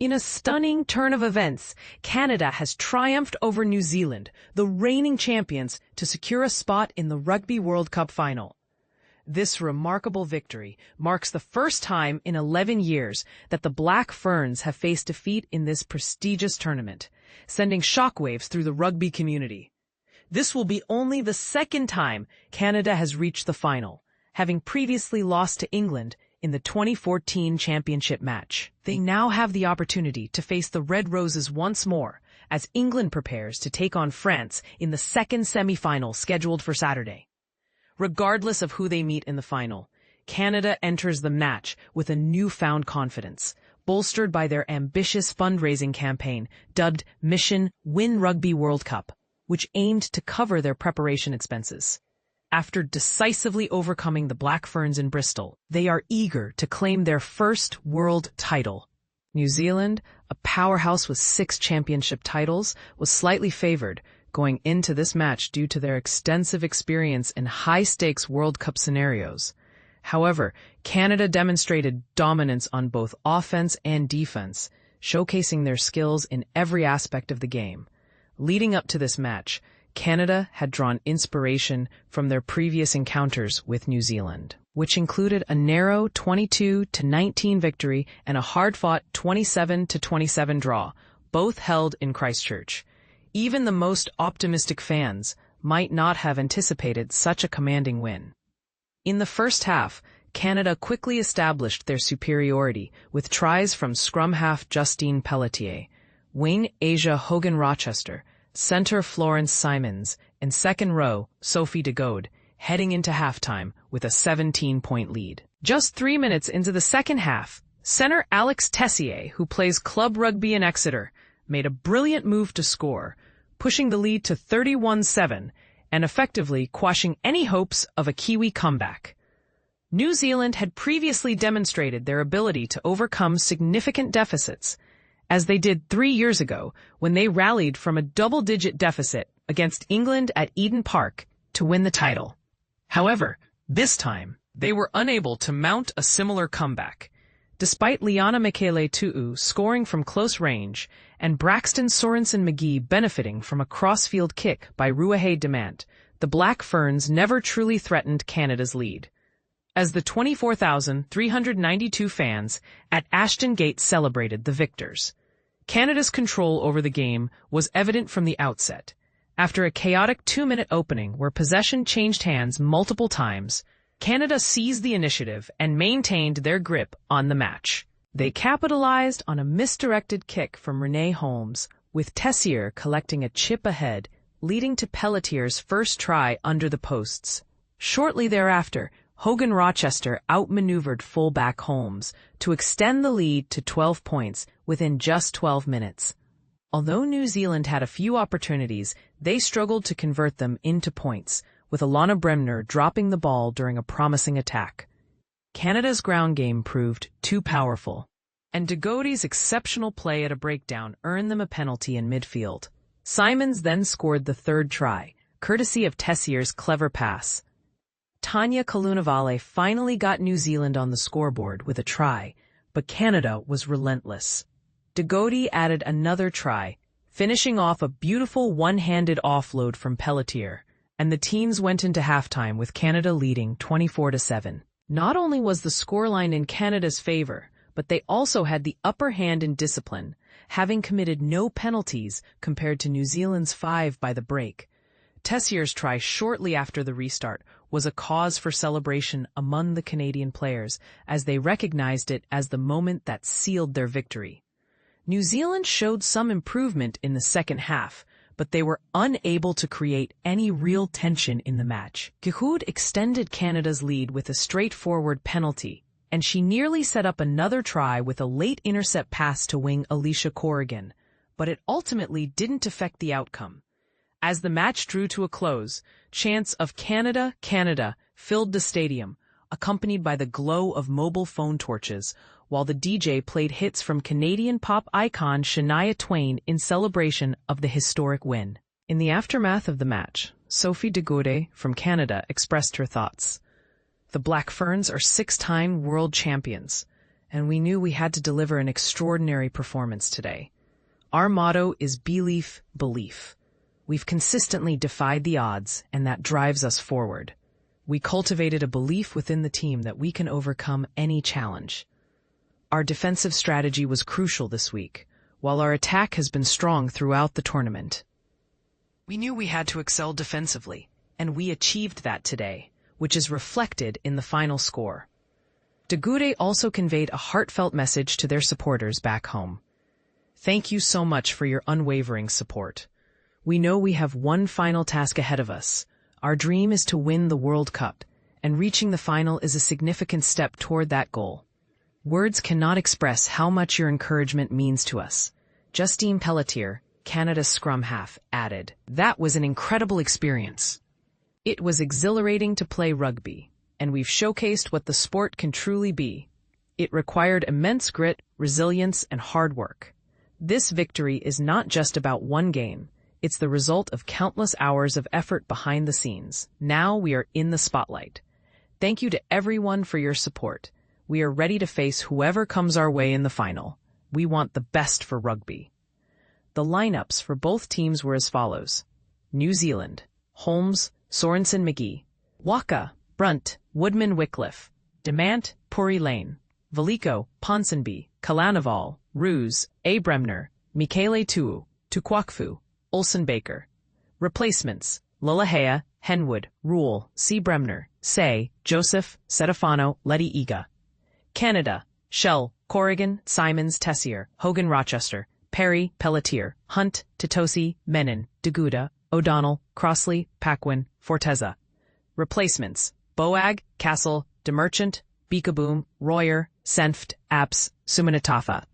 In a stunning turn of events, Canada has triumphed over New Zealand, the reigning champions, to secure a spot in the Rugby World Cup final. This remarkable victory marks the first time in 11 years that the Black Ferns have faced defeat in this prestigious tournament, sending shockwaves through the rugby community. This will be only the second time Canada has reached the final, having previously lost to England in the 2014 championship match. They now have the opportunity to face the Red Roses once more as England prepares to take on France in the second semi-final scheduled for Saturday. Regardless of who they meet in the final, Canada enters the match with a newfound confidence, bolstered by their ambitious fundraising campaign dubbed Mission Win Rugby World Cup, which aimed to cover their preparation expenses. After decisively overcoming the Black Ferns in Bristol, they are eager to claim their first world title. New Zealand, a powerhouse with 6 championship titles, was slightly favored going into this match due to their extensive experience in high-stakes World Cup scenarios. However, Canada demonstrated dominance on both offense and defense, showcasing their skills in every aspect of the game. Leading up to this match, Canada had drawn inspiration from their previous encounters with New Zealand, which included a narrow 22-19 victory and a hard-fought 27-27 draw, both held in Christchurch. Even the most optimistic fans might not have anticipated such a commanding win. In the first half, Canada quickly established their superiority with tries from scrum half Justine Pelletier, wing Asia Hogan-Rochester, center Florence Simons, and second row Sophie Goede, heading into halftime with a 17-point lead. Just 3 minutes into the second half, center Alex Tessier, who plays club rugby in Exeter, made a brilliant move to score, pushing the lead to 31-7 and effectively quashing any hopes of a Kiwi comeback. New Zealand had previously demonstrated their ability to overcome significant deficits, as they did 3 years ago when they rallied from a double-digit deficit against England at Eden Park to win the title. However, this time, they were unable to mount a similar comeback. Despite Liana Michele Tu'u scoring from close range and Braxton Sorensen-McGee benefiting from a crossfield kick by Ruahei Demant, the Black Ferns never truly threatened Canada's lead. As the 24,392 fans at Ashton Gate celebrated the victors, Canada's control over the game was evident from the outset. After a chaotic 2-minute opening where possession changed hands multiple times, Canada seized the initiative and maintained their grip on the match. They capitalized on a misdirected kick from Renee Holmes, with Tessier collecting a chip ahead, leading to Pelletier's first try under the posts. Shortly thereafter, Hogan-Rochester outmaneuvered fullback Holmes to extend the lead to 12 points within just 12 minutes. Although New Zealand had a few opportunities, they struggled to convert them into points, with Alana Bremner dropping the ball during a promising attack. Canada's ground game proved too powerful, and Gode's exceptional play at a breakdown earned them a penalty in midfield. Simons then scored the third try, courtesy of Tessier's clever pass. Tanya Kalunavale finally got New Zealand on the scoreboard with a try, but Canada was relentless. Gode added another try, finishing off a beautiful one-handed offload from Pelletier, and the teams went into halftime with Canada leading 24-7. Not only was the scoreline in Canada's favor, but they also had the upper hand in discipline, having committed no penalties compared to New Zealand's 5 by the break. Tessier's try shortly after the restart was a cause for celebration among the Canadian players as they recognized it as the moment that sealed their victory. New Zealand showed some improvement in the second half, but they were unable to create any real tension in the match. Goede extended Canada's lead with a straightforward penalty, and she nearly set up another try with a late intercept pass to wing Alicia Corrigan, but it ultimately didn't affect the outcome. As the match drew to a close, chants of "Canada, Canada" filled the stadium, accompanied by the glow of mobile phone torches, while the DJ played hits from Canadian pop icon Shania Twain in celebration of the historic win. In the aftermath of the match, Sophie Goede from Canada expressed her thoughts. "The Black Ferns are 6-time world champions, and we knew we had to deliver an extraordinary performance today. Our motto is belief, belief. We've consistently defied the odds, and that drives us forward. We cultivated a belief within the team that we can overcome any challenge. Our defensive strategy was crucial this week, while our attack has been strong throughout the tournament. We knew we had to excel defensively, and we achieved that today, which is reflected in the final score. Goede also conveyed a heartfelt message to their supporters back home. Thank you so much for your unwavering support. We know we have one final task ahead of us. Our dream is to win the World Cup, and reaching the final is a significant step toward that goal. Words cannot express how much your encouragement means to us. Justine Pelletier, Canada's scrum half, added, "That was an incredible experience. It was exhilarating to play rugby, and we've showcased what the sport can truly be. It required immense grit, resilience, and hard work. This victory is not just about one game. It's the result of countless hours of effort behind the scenes. Now we are in the spotlight. Thank you to everyone for your support. We are ready to face whoever comes our way in the final. We want the best for rugby." The lineups for both teams were as follows: New Zealand, Holmes, Sorensen McGee; Waka, Brunt, Woodman Wycliffe; Demant, Puri Lane; Veliko, Ponsonby, Kalanaval, Roos, A. Bremner, Michele Tuu, Tukwakfu, Olsen Baker. Replacements: Lalahea, Henwood, Rule, C. Bremner, Say, Joseph, Setafano, Letty Iga. Canada: Shell, Corrigan, Simons, Tessier, Hogan Rochester, Perry, Pelletier, Hunt, Titosi, Menon, Goede, O'Donnell, Crossley, Paquin, Forteza. Replacements: Boag, Castle, DeMerchant, Beekaboom, Royer, Senft, Apps, Sumanatafa.